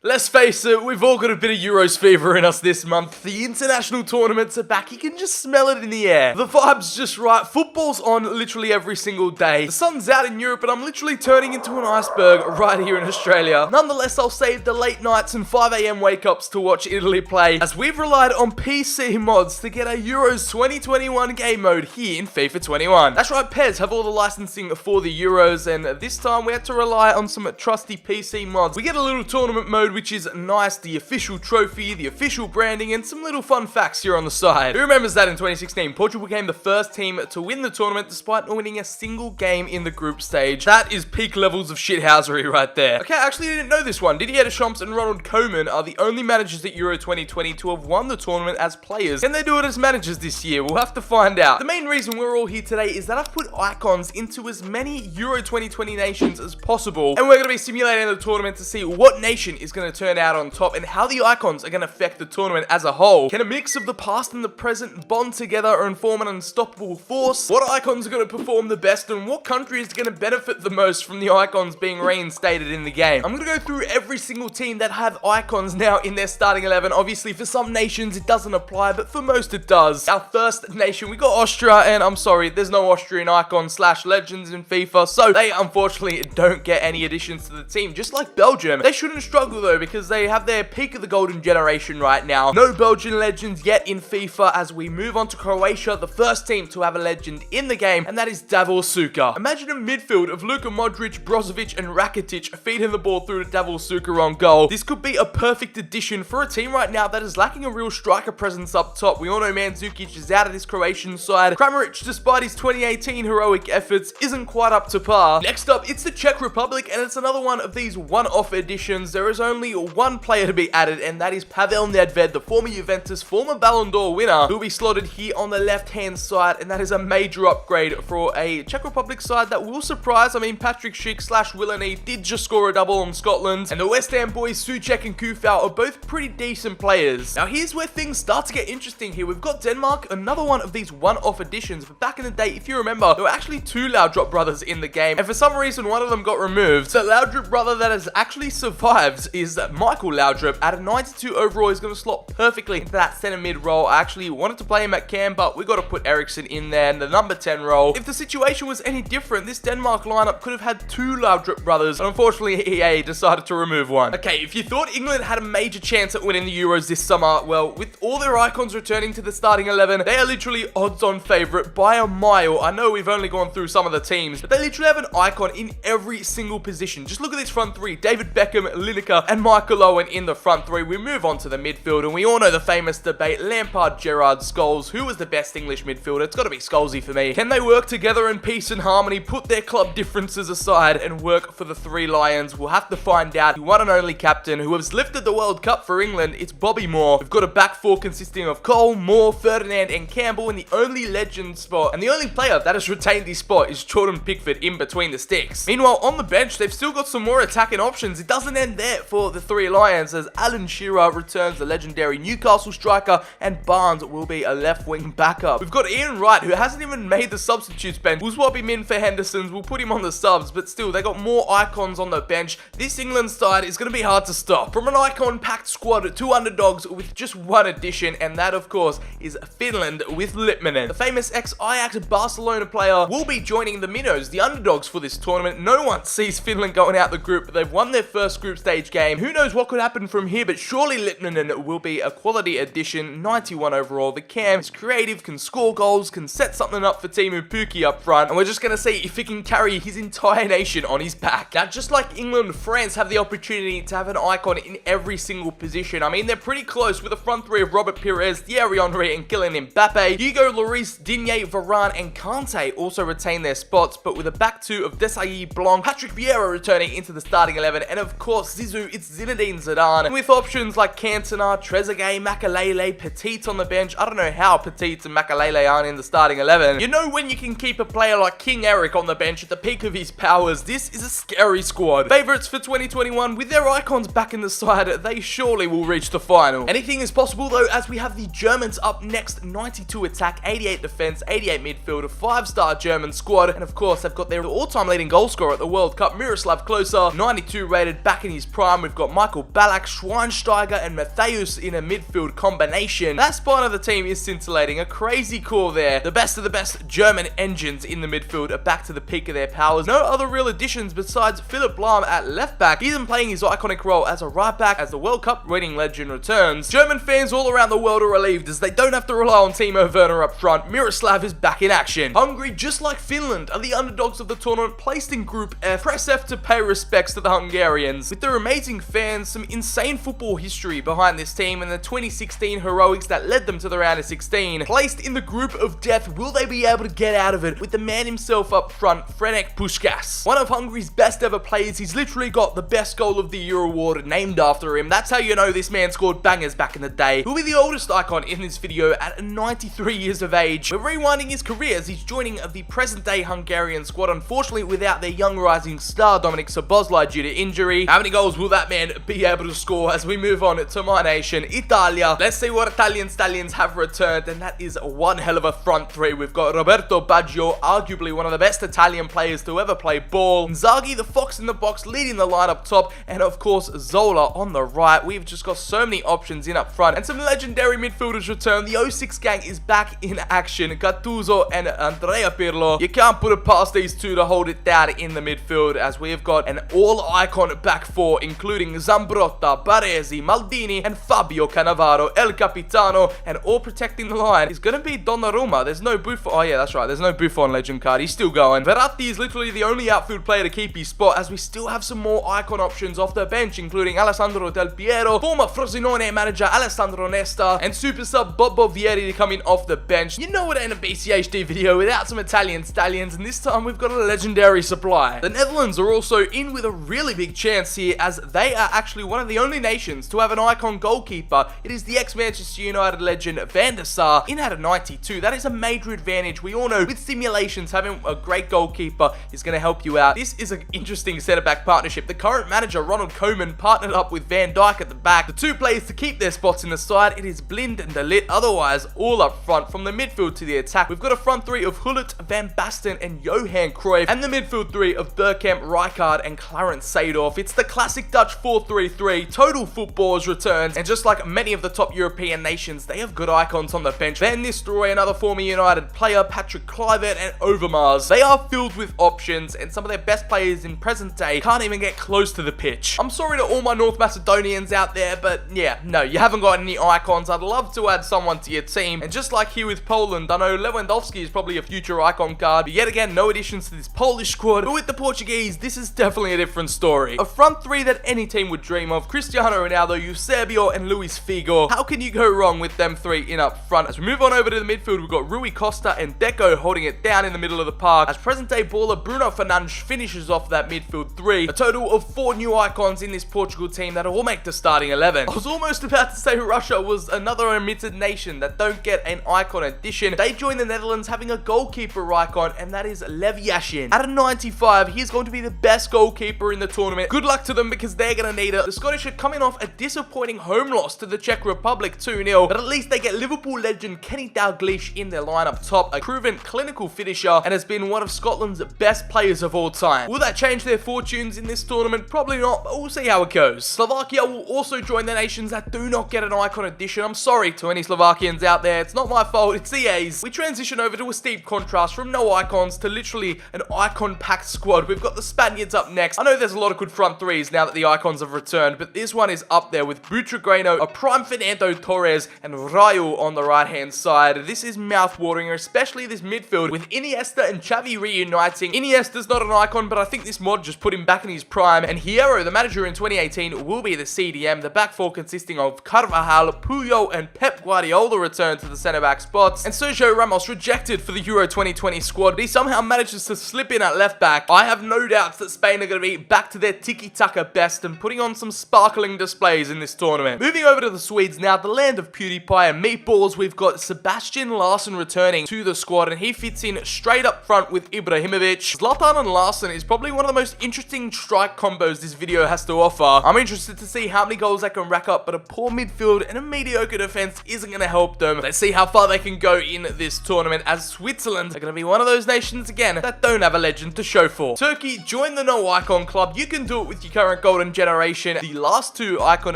Let's face it, we've all got a bit of Euros fever in us this month. The international tournaments are back, you can just smell it in the air. The vibe's just right, football's on literally every single day. The sun's out in Europe and I'm literally turning into an iceberg right here in Australia. Nonetheless, I'll save the late nights and 5 AM wake-ups to watch Italy play, as we've relied on PC mods to get a Euros 2021 game mode here in FIFA 21. That's right, Pez have all the licensing for the Euros, and this time we had to rely on some trusty PC mods. We get a little tournament mode which is nice, the official trophy, the official branding, and some little fun facts here on the side. Who remembers that in 2016, Portugal became the first team to win the tournament despite not winning a single game in the group stage? That is peak levels of shithousery right there. Okay, I actually didn't know this one. Didier Deschamps and Ronald Koeman are the only managers at Euro 2020 to have won the tournament as players. Can they do it as managers this year? We'll have to find out. The main reason we're all here today is that I've put icons into as many Euro 2020 nations as possible, and we're going to be simulating the tournament to see what nation is going to turn out on top and how the icons are going to affect the tournament as a whole. Can a mix of the past and the present bond together and form an unstoppable force? What icons are going to perform the best, and what country is going to benefit the most from the icons being reinstated in the game? I'm going to go through every single team that have icons now in their starting 11. Obviously, for some nations it doesn't apply, but for most it does. Our first nation, we got Austria, and I'm sorry, there's no Austrian icon / legends in FIFA, so they unfortunately don't get any additions to the team. Just like Belgium, they shouldn't struggle though, because they have their peak of the golden generation right now. No Belgian legends yet in FIFA, as we move on to Croatia, the first team to have a legend in the game, and that is Davor Suker. Imagine a midfield of Luka Modric, Brozovic, and Rakitic feeding the ball through to Davor Suker on goal. This could be a perfect addition for a team right now that is lacking a real striker presence up top. We all know Mandzukic is out of this Croatian side. Kramaric, despite his 2018 heroic efforts, isn't quite up to par. Next up, it's the Czech Republic, and it's another one of these one-off additions. There is only one player to be added, and that is Pavel Nedved, the former Juventus, former Ballon d'Or winner, who will be slotted here on the left-hand side, and that is a major upgrade for a Czech Republic side that will surprise. I mean, Patrick Schick / Willany did just score a double on Scotland, and the West Ham boys, Souček and Kufau, are both pretty decent players. Now, here's where things start to get interesting here. We've got Denmark, another one of these one-off additions, but back in the day, if you remember, there were actually two Laudrup brothers in the game, and for some reason, one of them got removed. So Laudrup brother that has actually survived is Michael Laudrup. At a 92 overall, he's going to slot perfectly into that center mid role. I actually wanted to play him at cam, but we got to put Eriksen in there in the number 10 role. If the situation was any different, this Denmark lineup could have had two Laudrup brothers, but unfortunately EA decided to remove one. Okay, if you thought England had a major chance at winning the Euros this summer, well, with all their icons returning to the starting 11, they are literally odds-on favourite by a mile. I know we've only gone through some of the teams, but they literally have an icon in every single position. Just look at this front three: David Beckham, Lineker, and Michael Owen in the front three. We move on to the midfield, and we all know the famous debate: Lampard, Gerrard, Scholes. Who was the best English midfielder? It's got to be Scholesy for me. Can they work together in peace and harmony, put their club differences aside, and work for the Three Lions? We'll have to find out. The one and only captain who has lifted the World Cup for England, it's Bobby Moore. We've got a back four consisting of Cole, Moore, Ferdinand, and Campbell in the only legend spot, and the only player that has retained this spot is Jordan Pickford in between the sticks. Meanwhile, on the bench, they've still got some more attacking options. It doesn't end there for the Three Lions, as Alan Shearer returns, the legendary Newcastle striker, and Barnes will be a left wing backup. We've got Ian Wright, who hasn't even made the substitutes bench. We'll swap him in for Henderson's, we'll put him on the subs, but still, they got more icons on the bench. This England side is going to be hard to stop. From an icon-packed squad, two underdogs with just one addition, and that, of course, is Finland with Litmanen. The famous ex-Ajax Barcelona player will be joining the Minnows, the underdogs for this tournament. No one sees Finland going out the group, but they've won their first group stage game. Who knows what could happen from here, but surely Litmanen will be a quality addition. 91 overall. The cam is creative, can score goals, can set something up for Teemu Pukki up front, and we're just going to see if he can carry his entire nation on his back. Now, just like England, France have the opportunity to have an icon in every single position. I mean, they're pretty close with a front three of Robert Pires, Thierry Henry, and Kylian Mbappe. Hugo Lloris, Digne, Varane, and Kante also retain their spots, but with a back two of Desailly, Blanc, Patrick Vieira returning into the starting 11, and of course, Zizou, it's Zinedine Zidane, with options like Cantona, Trezeguet, Makelele, Petit on the bench. I don't know how Petit and Makelele aren't in the starting 11. You know when you can keep a player like King Eric on the bench at the peak of his powers. This is a scary squad. Favourites for 2021, with their icons back in the side, they surely will reach the final. Anything is possible though, as we have the Germans up next. 92 attack, 88 defense, 88 midfield, a 5-star German squad, and of course they've got their all-time leading goal scorer at the World Cup, Miroslav Klose, 92 rated, back in his prime, we've got Michael Ballack, Schweinsteiger, and Matthäus in a midfield combination. That spine of the team is scintillating. A crazy core there. The best of the best German engines in the midfield are back to the peak of their powers. No other real additions besides Philipp Lahm at left back. He's been playing his iconic role as a right back as the World Cup winning legend returns. German fans all around the world are relieved as they don't have to rely on Timo Werner up front. Miroslav is back in action. Hungary, just like Finland, are the underdogs of the tournament, placed in Group F. Press F to pay respects to the Hungarians. With their amazing fans, some insane football history behind this team, and the 2016 heroics that led them to the round of 16. Placed in the group of death, will they be able to get out of it with the man himself up front, Ferenc Puskás? One of Hungary's best ever players. He's literally got the best goal of the year award named after him. That's how you know this man scored bangers back in the day. He'll be the oldest icon in this video at 93 years of age. We're rewinding his career as he's joining the present day Hungarian squad, unfortunately without their young rising star Dominik Szoboszlai due to injury. How many goals will that man be able to score as we move on to my nation, Italia? Let's see what Italian stallions have returned, and that is one hell of a front three. We've got Roberto Baggio, arguably one of the best Italian players to ever play ball. Inzaghi, the fox in the box, leading the line up top, and of course Zola on the right. We've just got so many options in up front, and some legendary midfielders return. The 06 gang is back in action. Gattuso and Andrea Pirlo. You can't put it past these two to hold it down in the midfield, as we've got an all-icon back four, including Zambrotta, Baresi, Maldini, and Fabio Cannavaro, El Capitano, and all protecting the line is going to be Donnarumma. There's no Buffon. Oh yeah, that's right. There's no Buffon legend card. He's still going. Verratti is literally the only outfield player to keep his spot, as we still have some more icon options off the bench, including Alessandro Del Piero, former Frosinone manager Alessandro Nesta, and super sub Bobo Vieri coming off the bench. You know what ain't a BCHD video without some Italian stallions, and this time we've got a legendary supply. The Netherlands are also in with a really big chance here, as they are actually one of the only nations to have an icon goalkeeper. It is the ex-Manchester United legend Van der Sar in at a 92. That is a major advantage. We all know with simulations, having a great goalkeeper is going to help you out. This is an interesting centre-back partnership. The current manager, Ronald Koeman, partnered up with Van Dijk at the back. The two players to keep their spots in the side, it is Blind and De Ligt. Otherwise, all up front, from the midfield to the attack, we've got a front three of Gullit, Van Basten, and Johan Cruyff, and the midfield three of Bergkamp, Rijkaard, and Clarence Seedorf. It's the classic Dutch 4-3-3. Total footballers returns, and just like many of the top European nations, they have good icons on the bench. Van Nistelrooy, another former United player, Patrick Kluivert, and Overmars. They are filled with options, and some of their best players in present day can't even get close to the pitch. I'm sorry to all my North Macedonians out there, but yeah, no, you haven't got any icons. I'd love to add someone to your team, and just like here with Poland, I know Lewandowski is probably a future icon card, but yet again, no additions to this Polish squad. But with the Portuguese, this is definitely a different story. A front three that any team would dream of: Cristiano Ronaldo, Eusebio, and Luis Figo. How can you go wrong with them three in up front? As we move on over to the midfield, we've got Rui Costa and Deco holding it down in the middle of the park, as present day baller Bruno Fernandes finishes off that midfield three. A total of 4 new icons in this Portugal team that all make the starting 11. I was almost about to say Russia was another omitted nation that don't get an icon addition. They join the Netherlands having a goalkeeper icon, and that is Lev Yashin. At a 95, he's going to be the best goalkeeper in the tournament. Good luck to them, because they're going to need it. The Scottish are coming off a disappointing home loss to the Czech Republic 2-0, but at least they get Liverpool legend Kenny Dalglish in their line up top, a proven clinical finisher, and has been one of Scotland's best players of all time. Will that change their fortunes in this tournament? Probably not, but we'll see how it goes. Slovakia will also join the nations that do not get an icon addition. I'm sorry to any Slovakians out there. It's not my fault, it's EA's. We transition over to a steep contrast from no icons to literally an icon-packed squad. We've got the Spaniards up next. I know there's a lot of good front threes now that the icons have returned, but this one is up there with Butragueno, a prime Fernando Torres, and Raul on the right-hand side. This is mouth-watering, especially this midfield with Iniesta and Xavi reuniting. Iniesta's not an icon, but I think this mod just put him back in his prime, and Hierro, the manager in 2018, will be the CDM. The back four consisting of Carvajal, Puyol, and Pep Guardiola return to the centre-back spots, and Sergio Ramos rejected for the Euro 2020 squad, but he somehow manages to slip in at left-back. I have no doubts that Spain are going to be back to their tiki-taka best and putting on some sparkling displays in this tournament. Moving over to the Swedes now, the land of PewDiePie and meatballs, we've got Sebastian Larsson returning to the squad, and he fits in straight up front with Ibrahimovic. Zlatan and Larsson is probably one of the most interesting strike combos this video has to offer. I'm interested to see how many goals they can rack up, but a poor midfield and a mediocre defense isn't going to help them. Let's see how far they can go in this tournament, as Switzerland are going to be one of those nations again that don't have a legend to show for. Turkey, join the no icon club. You can do it with your current golden generation. The last two icon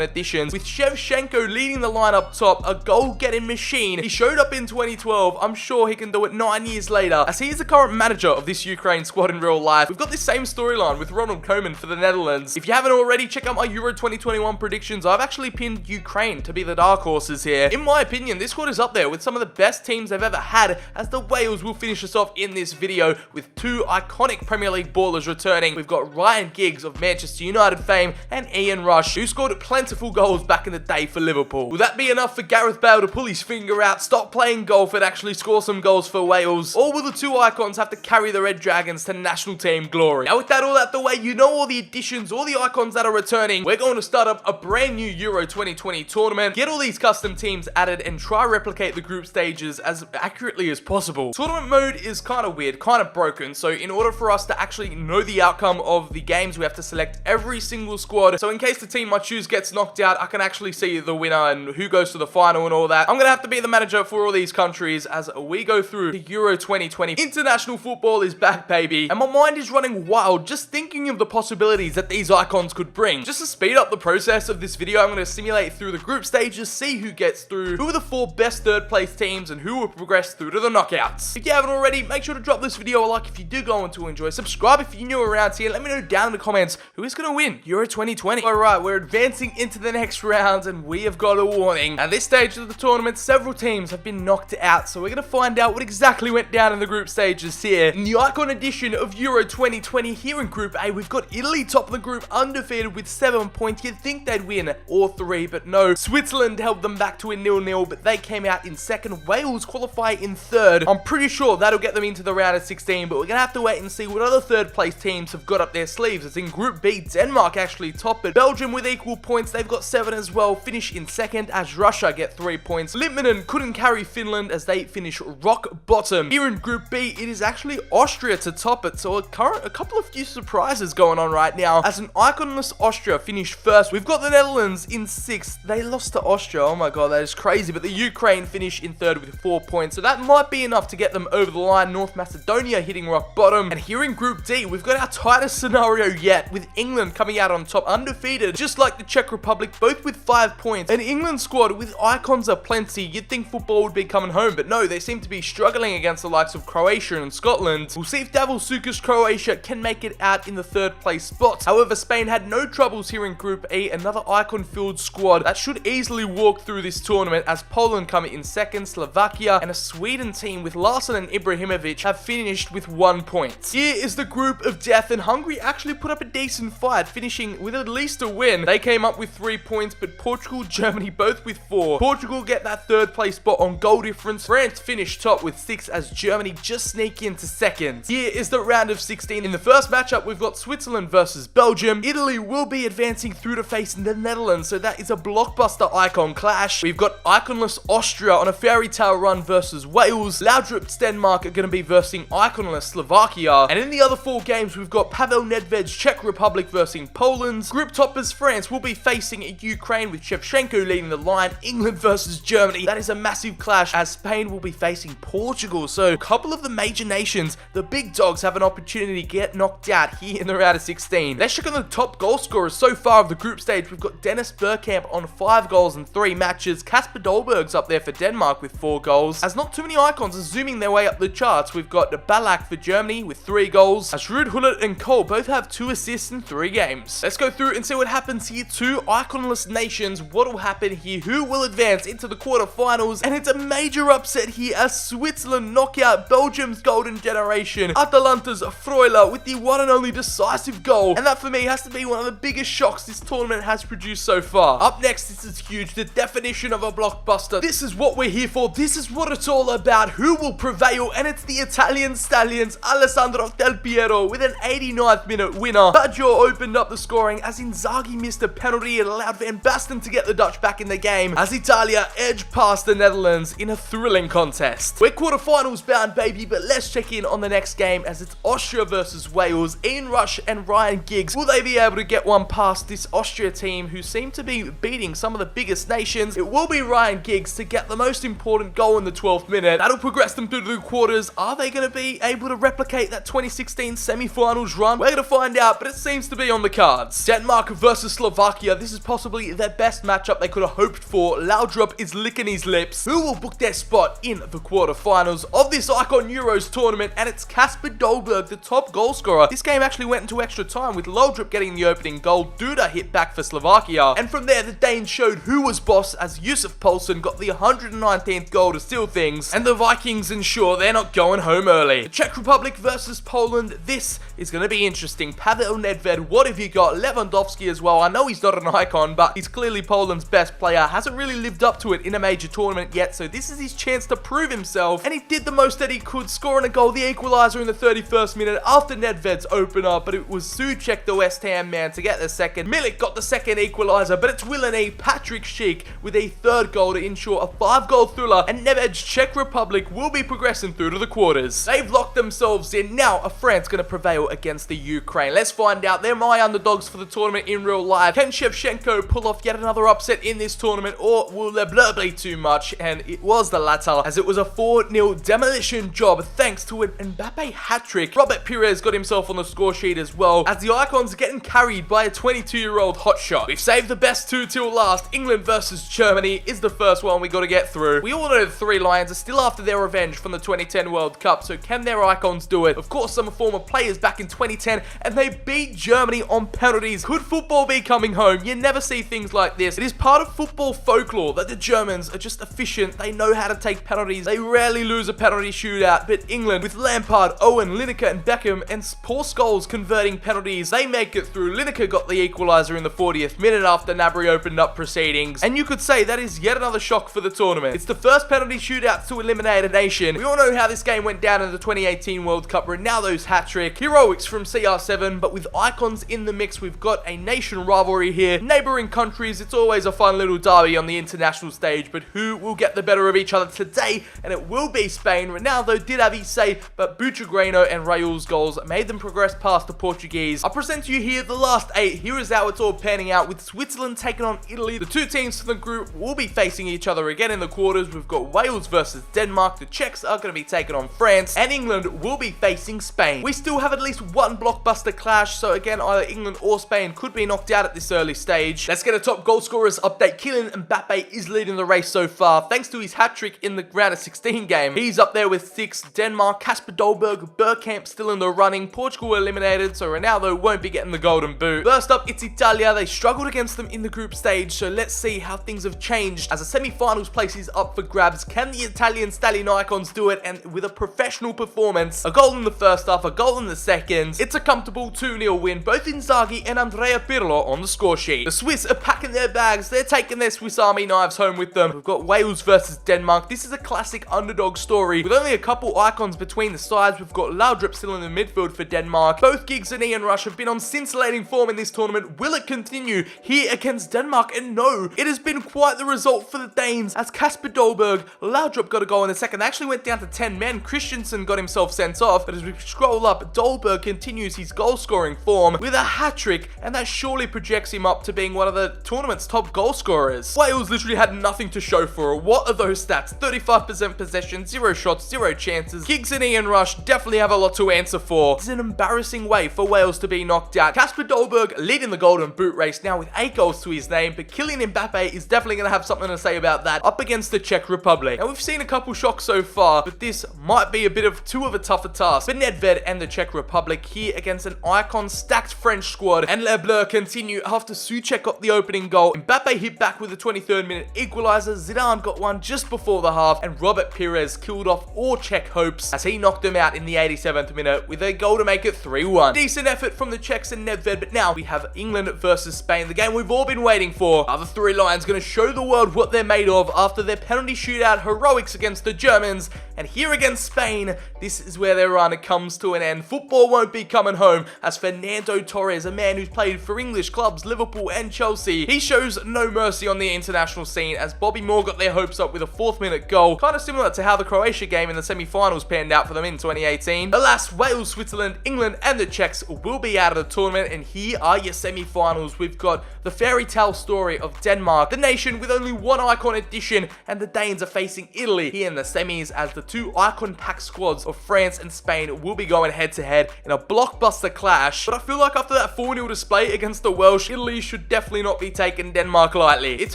additions, with Shevchenko leading the line up top, a goal-getting machine. He showed up in 2012. I'm sure he can do it 9 years later, as he is the current manager of this Ukraine squad in real life. We've got this same storyline with Ronald Koeman for the Netherlands. If you haven't already, check out my Euro 2021 predictions. I've actually pinned Ukraine to be the dark horses here. In my opinion, this squad is up there with some of the best teams they've ever had, as the Wales will finish us off in this video with two iconic Premier League ballers returning. We've got Ryan Giggs of Manchester United fame and Ian Rush, who scored plentiful goals back in the day for Liverpool. Will that be enough for Gareth Bale to pull his finger out, stop playing golf, and actually score some goals for Wales? Or will the two icons have to carry the Red Dragons to national team glory? Now, with that all out the way, you know all the additions, all the icons that are returning. We're going to start up a brand new Euro 2020 tournament, get all these custom teams added, and try replicate the group stages as accurately as possible. Tournament mode is kind of weird, kind of broken, so in order for us to actually know the outcome of the games, we have to select every single squad. So in case the team I choose gets knocked out, I can actually see the winner and who goes to the final and all that. I'm going to have to be the manager for all these countries as we go through the Euro 2020. International football is back, baby, and my mind is running wild just thinking of the possibilities that these icons could bring. Just to speed up the process of this video, I'm going to simulate through the group stages, see who gets through, who are the 4 best third place teams, and who will progress through to the knockouts. If you haven't already, make sure to drop this video a like if you do go on to enjoy. Subscribe if you're new around here. Let me know down in the comments who is going to win Euro 2020. Alright, we're advancing into the next round, and we have got a warning. At this stage of the tournament, several teams have been knocked out, so we're going to find out what exactly went down in the group stages here. In the icon edition of Euro 2020, here in Group A, we've got Italy top of the group, undefeated with 7 points. You'd think they'd win all 3, but no. Switzerland held them back to a 0-0, but they came out in second. Wales qualify in third. I'm pretty sure that'll get them into the round of 16, but we're going to have to wait and see what other third place teams have got up their sleeves. As in Group B, Denmark actually top it. Belgium with equal points, they've got 7 as well, finish in second, as Russia get 3 points. Litmanen couldn't carry Finland as they finish rock bottom. Here in Group B, it is actually Austria to top it, so a couple of few surprises going on right now, as an iconless Austria finished first. We've got the Netherlands in 6th. They lost to Austria. Oh my god, that is crazy. But the Ukraine finish in 3rd with 4 points, so that might be enough to get them over the line. North Macedonia hitting rock bottom. And here in Group D, we've got our tightest scenario yet, with England coming out on top, undefeated, just like the Czech Republic, both with 5 points. An England squad with icons aplenty. You'd think football would be coming home, but no, they seem to be struggling against the likes of Croatia and Scotland. We'll see if Davor Suker's Croatia can make it out in the 3rd place spot. However, Spain had no troubles here in Group E, another icon-filled squad that should easily walk through this tournament, as Poland come in 2nd, Slovakia and a Sweden team with Larsson and Ibrahimovic have finished with 1 point. Here is the group of death, and Hungary actually put up a decent fight, finishing with at least a win. They came up with 3 points, but Portugal, Germany both with 4. Portugal get that 3rd place spot on goal difference. France finished top with 6, as Germany just sneak into 2nd. Here is the round of 16. In the first matchup, we've got Switzerland versus Belgium. Italy will be advancing through to face the Netherlands, so that is a blockbuster icon clash. We've got iconless Austria on a fairy tale run versus Wales. Laudrup's Denmark are going to be versing iconless Slovakia. And in the other 4 games, we've got Pavel Nedved's Czech Republic versing Poland. Group toppers France will be facing Ukraine with Shevchenko leading the line. England versus Germany. That is a massive clash, as Spain will be facing Portugal. So a couple of the major nations, the big dogs, have an opportunity to get knocked out here in the round of 16. Let's check on the top goal scorers so far of the group stage. We've got Dennis Bergkamp on 5 goals in 3 matches. Kasper Dolberg's up there for Denmark with 4 goals. As not too many icons are zooming their way up the charts, we've got Ballack for Germany with 3 goals. As Ruud Gullit and Cole both have 2 assists in 3 games. Let's go through and see what happens here. 2 iconless nations. What will happen here? Who will advance into the quarterfinals? And it's a major upset here, as Switzerland knock out Belgium's golden generation, Atalanta's Freuler, with the one and only decisive goal. And that for me has to be one of the biggest shocks this tournament has produced so far. Up next, this is huge. The definition of a blockbuster. This is what we're here for. This is what it's all about. Who will prevail? And it's the Italian stallions, Alessandro Del Piero, with an 89th minute winner. Baggio opened up the scoring, as Inzaghi missed a penalty and allowed Van Basten to get the Dutch back in the game, as Italia edged past the Netherlands in a thrilling contest. We're quarterfinals bound, baby, but let's check in on the next game, as it's Austria versus Wales. Ian Rush and Ryan Giggs, will they be able to get one past this Austria team, who seem to be beating some of the biggest nations? It will be Ryan Giggs to get the most important goal in the 12th minute. That'll progress them through to the quarters. Are they going to be able to replicate that 2016 semi-finals run? We're going to find out, but it seems to be on the cards. Denmark versus Slovakia. This is possibly their best matchup they could have hoped for. Laudrup is licking his lips. Who will book their spot in the quarterfinals of this Icon Euros tournament? And it's Kasper Dolberg, the top goal scorer. This game actually went into extra time with Laudrup getting the opening goal. Duda hit back for Slovakia. And from there, the Danes showed who was boss as Yusuf Poulsen got the 119th goal to seal things. And the Vikings ensure they're not going home early. The Czech Republic versus Poland. This is going to be interesting. Pavel Nedved, what have you got? Lewandowski as well. I know he's not an icon, but he's clearly Poland's best player. Hasn't really lived up to it in a major tournament yet, so this is his chance to prove himself. And he did the most that he could, scoring a goal, the equalizer in the 31st minute after Nedved's opener, but it was Souček, the West Ham man, to get the second. Milik got the second equalizer, but it's Willany Patrick Schick with a third goal to ensure a 5-goal thriller, and Nedved's Czech Republic will be progressing through to the quarters. They've locked themselves in. Now, are France going to prevail against the Ukraine? Let's find out. They're my underdogs for the tournament in real life. Can Shevchenko pull off yet another upset in this tournament, or will Le Bleu be too much? And it was the latter, as it was a 4-0 demolition job thanks to an Mbappe hat-trick. Robert Pires got himself on the score sheet as well, as the Icons are getting carried by a 22-year-old hotshot. We've saved the best two till last. England versus Germany is the first one we got to get through. We all know the Three Lions are still after their revenge from the 2010 World Cup, so can their Icons do it? Of course, some former players back in 2010, and they beat Germany on penalties. Could football be coming home? You never see things like this. It is part of football folklore that the Germans are just efficient. They know how to take penalties. They rarely lose a penalty shootout, but England, with Lampard, Owen, Lineker and Beckham, and Paul Scholes converting penalties, they make it through. Lineker got the equalizer in the 40th minute after Gnabry opened up proceedings, and you could say that is yet another shock for the tournament. It's the first penalty shootout to eliminate a nation. We all know how this game went down in the 2018 World Cup. Ronaldo's hat-trick, heroics from CR7, but with Icons in the mix, we've got a nation rivalry here. Neighboring countries, it's always a fun little derby on the international stage, but who will get the better of each other today? And it will be Spain. Ronaldo did have his say, but Butragueno and Raul's goals made them progress past the Portuguese. I'll present to you here the last 8. Here is how it's all panning out, with Switzerland taking on Italy. The two teams from the group will be facing each other again in the quarters. We've got Wales versus Denmark. The Czechs are going to be taking on France, and England will be facing Spain. We still have at least one blockbuster clash, so again, either England or Spain could be knocked out at this early stage. Let's get a top goal scorers update. Kylian Mbappe is leading the race so far, thanks to his hat-trick in the round of 16 game. He's up there with 6. Denmark, Kasper Dolberg, Bergkamp still in the running. Portugal eliminated, so Ronaldo won't be getting the golden boot. First up, it's Italia. They struggled against them in the group stage, so let's see how things have changed as a semi-finals place is up for grabs. Can the Italian Stallion Icons do it? And with a professional performance, a goal in the first half, a goal in the second, it's a comfortable 2-0 win. Both Inzaghi and Andrea Pirlo on the score sheet. The Swiss are packing their bags. They're taking their Swiss Army knives home with them. We've got Wales versus Denmark. This is a classic underdog story with only a couple icons between the sides. We've got Laudrup still in the midfield for Denmark. Both Giggs and Ian Rush have been on scintillating form in this tournament. Will it continue here against Denmark? And no, it has been quite the result for the Danes, as Kasper Dolberg, Laudrup got a goal in the second. They actually went down to 10 men. Christensen got himself sent off, but as we scroll up, Dolberg continues his goal scoring form with a hat-trick, and that surely projects him up to being one of the tournament's top goal scorers. Wales literally had nothing to show for it. What are those stats? 35% possession, 0 shots, 0 chances. Giggs and Ian Rush definitely have a lot to answer for. It's an embarrassing way for Wales to be knocked out. Kasper Dolberg leading the golden boot race now with 8 goals to his name, but Kylian Mbappe is definitely going to have something to say about that up against the Czech Republic. And we've seen a couple shocks so far, but this might be a bit of too of a tougher task for Nedved and the Czech Republic here against an icon stacked French squad. And Les Bleus continue after Souček got the opening goal. Mbappe hit back with the 23rd minute equalizer. Zidane got one just before the half, and Robert Pires killed off all Czech hopes as he knocked them out in the 87th minute with a goal to make it 3-1. Decent effort from the Czechs and Nedved, but now we have England versus Spain, the game we've all been waiting for. Are the Three Lions going to show the world what they're made of after their penalty shootout heroics against the Germans? And here against Spain, this is where their run comes to an end. Football won't be coming home, as Fernando Torres, a man who's played for English clubs Liverpool and Chelsea, he shows no mercy on the international scene, as Bobby Moore got their hopes up with a 4th minute goal, kind of similar to how the Croatia game in the semi-finals panned out for them in 2018. Alas, Wales, Switzerland, England and the Czechs will be out of the tournament, and here are your semi-finals. We've got the fairy tale story of Denmark, the nation with only only one icon addition, and the Danes are facing Italy here in the semis as the two icon-packed squads of France and Spain will be going head-to-head in a blockbuster clash. But I feel like after that 4-0 display against the Welsh, Italy should definitely not be taking Denmark lightly. It's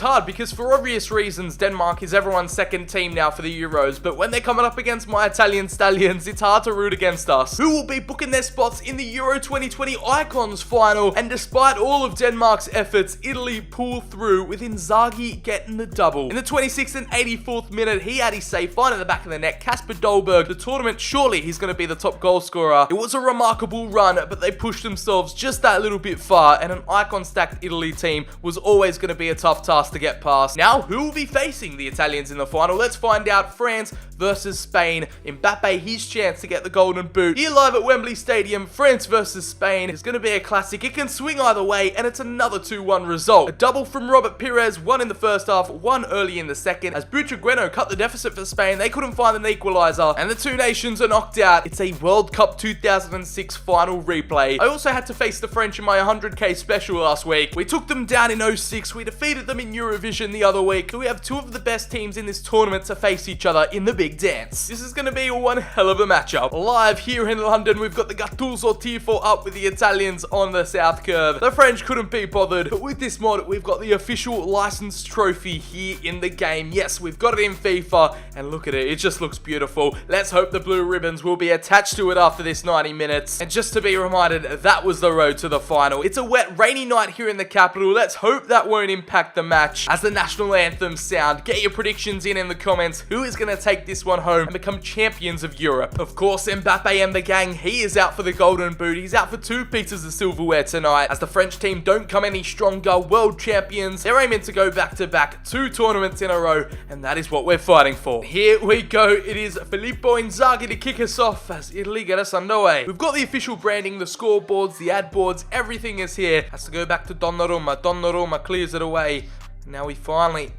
hard because for obvious reasons, Denmark is everyone's second team now for the Euros, but when they're coming up against my Italian stallions, it's hard to root against us. Who will be booking their spots in the Euro 2020 Icons final? And despite all of Denmark's efforts, Italy pull through with Inzaghi getting the double. In the 26th and 84th minute, he had his save fine in the back of the net. Kasper Dolberg, the tournament, surely he's going to be the top goal scorer. It was a remarkable run, but they pushed themselves just that little bit far, and an icon-stacked Italy team was always going to be a tough task to get past. Now, who will be facing the Italians in the final? Let's find out. France versus Spain. Mbappe, his chance to get the golden boot. Here live at Wembley Stadium, France versus Spain is going to be a classic. It can swing either way, and it's another 2-1 result. A double from Robert Pires, one in the first half, one early in the second. As Butragueno cut the deficit for Spain, they couldn't find an equalizer, and the two nations are knocked out. It's a World Cup 2006 final replay. I also had to face the French in my 100k special last week. We took them down in 06. We defeated them in Eurovision the other week. So we have two of the best teams in this tournament to face each other in the big dance. This is going to be one hell of a matchup. Live here in London, we've got the Gattuso Tifo up with the Italians on the South Curve. The French couldn't be bothered, but with this mod, we've got the official licensed trophy here in the game. Yes, we've got it in FIFA, and look at it. It just looks beautiful. Let's hope the blue ribbons will be attached to it after this 90 minutes. And just to be reminded, that was the road to the final. It's a wet, rainy night here in the capital. Let's hope that won't impact the match. As the national anthem sound, get your predictions in the comments. Who is going to take this one home and become champions of Europe? Of course, Mbappe and the gang, he is out for the golden boot. He's out for 2 pieces of silverware tonight. As the French team don't come any stronger, world champions, they're aiming to go back-to-back 2 tournaments in a row, and that is what we're fighting for. Here we go. It is Filippo Inzaghi to kick us off as Italy get us underway. We've got the official branding, the scoreboards, the ad boards, everything is here. Has to go back to Donnarumma. Donnarumma clears it away. Now we finally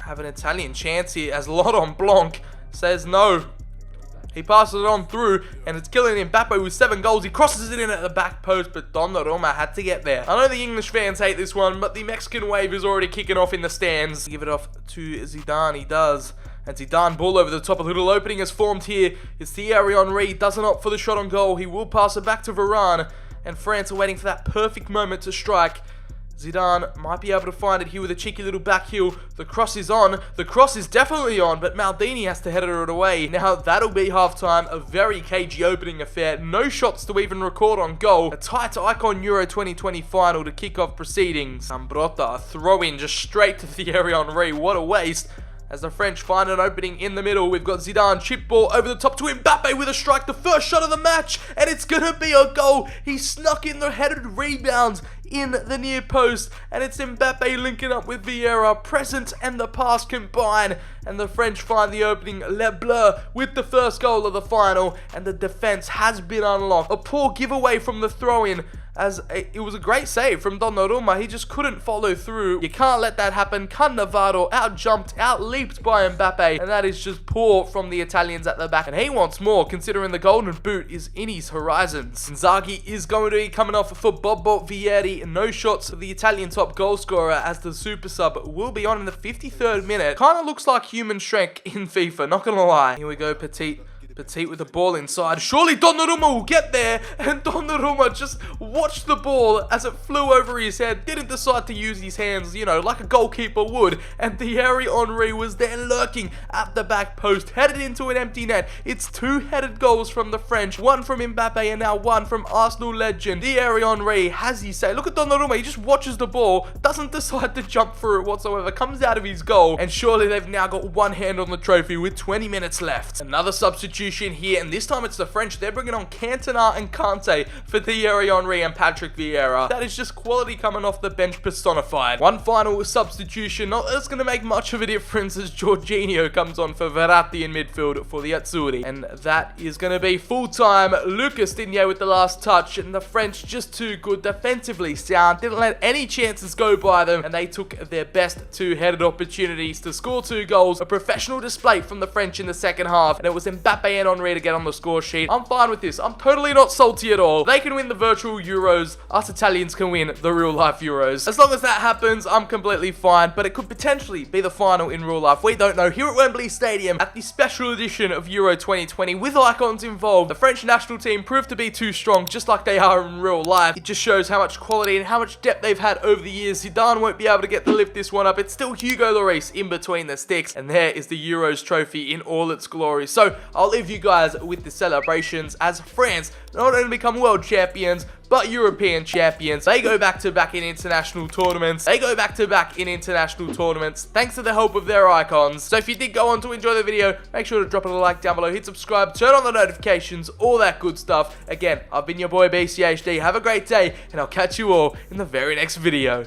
have an Italian chance here as Laurent Blanc says no. He passes it on through, and it's Kylian Mbappe with 7 goals. He crosses it in at the back post, but Donnarumma had to get there. I know the English fans hate this one, but the Mexican wave is already kicking off in the stands. Give it off to Zidane, he does. And Zidane, ball over the top, a little opening is formed here. It's Thierry Henry, doesn't opt for the shot on goal. He will pass it back to Varane, and France are waiting for that perfect moment to strike. Zidane might be able to find it here with a cheeky little back heel. The cross is on. The cross is definitely on, but Maldini has to head it away. Now, that'll be halftime. A very cagey opening affair. No shots to even record on goal. A tight Icon Euro 2020 final to kick off proceedings. Ambrota, a throw-in just straight to Thierry Henry. What a waste. As the French find an opening in the middle, we've got Zidane, chip ball over the top to Mbappe with a strike, the first shot of the match, and it's going to be a goal. He snuck in the headed rebound in the near post, and it's Mbappe linking up with Vieira, present and the pass combine, and the French find the opening. Le Bleu with the first goal of the final, and the defense has been unlocked. A poor giveaway from the throw-in, as it was a great save from Donnarumma. He just couldn't follow through. You can't let that happen. Cannavaro out-jumped, out-leaped by Mbappe, and that is just poor from the Italians at the back. And he wants more, considering the golden boot is in his horizons. Inzaghi is going to be coming off for Bobo Vieri. No shots for the Italian top goal scorer, as the super sub will be on in the 53rd minute. Kind of looks like human strength in FIFA, not gonna lie. Here we go, Petit with the ball inside. Surely Donnarumma will get there, and Donnarumma just watched the ball as it flew over his head. Didn't decide to use his hands, you know, like a goalkeeper would. And Thierry Henry was there lurking at the back post, headed into an empty net. It's 2 headed goals from the French, 1 from Mbappe and now 1 from Arsenal legend Thierry Henry. Has he say, look at Donnarumma, he just watches the ball, doesn't decide to jump through it whatsoever, comes out of his goal, and surely they've now got one hand on the trophy with 20 minutes left. Another substitution here, and this time it's the French. They're bringing on Cantona and Kante for Thierry Henry and Patrick Vieira. That is just quality coming off the bench personified. One final substitution, not that it's going to make much of a difference, as Jorginho comes on for Verratti in midfield for the Azzurri, and that is going to be full time. Lucas Digne with the last touch, and the French just too good, defensively sound, didn't let any chances go by them, and they took their best 2-headed opportunities to score 2 goals. A professional display from the French in the second half, and it was Mbappe Mbappe and Henry to get on the score sheet. I'm fine with this. I'm totally not salty at all. They can win the virtual Euros. Us Italians can win the real life Euros. As long as that happens, I'm completely fine, but it could potentially be the final in real life. We don't know. Here at Wembley Stadium, at the special edition of Euro 2020 with icons involved, the French national team proved to be too strong, just like they are in real life. It just shows how much quality and how much depth they've had over the years. Zidane won't be able to get to lift this one up. It's still Hugo Lloris in between the sticks, and there is the Euros trophy in all its glory. So I'll leave you guys with the celebrations as France not only become world champions, but European champions. They go back-to-back in international tournaments. Thanks to the help of their icons. So if you did go on to enjoy the video, make sure to drop it a like down below, hit subscribe, turn on the notifications, all that good stuff. Again, I've been your boy BCHD. Have a great day, and I'll catch you all in the very next video.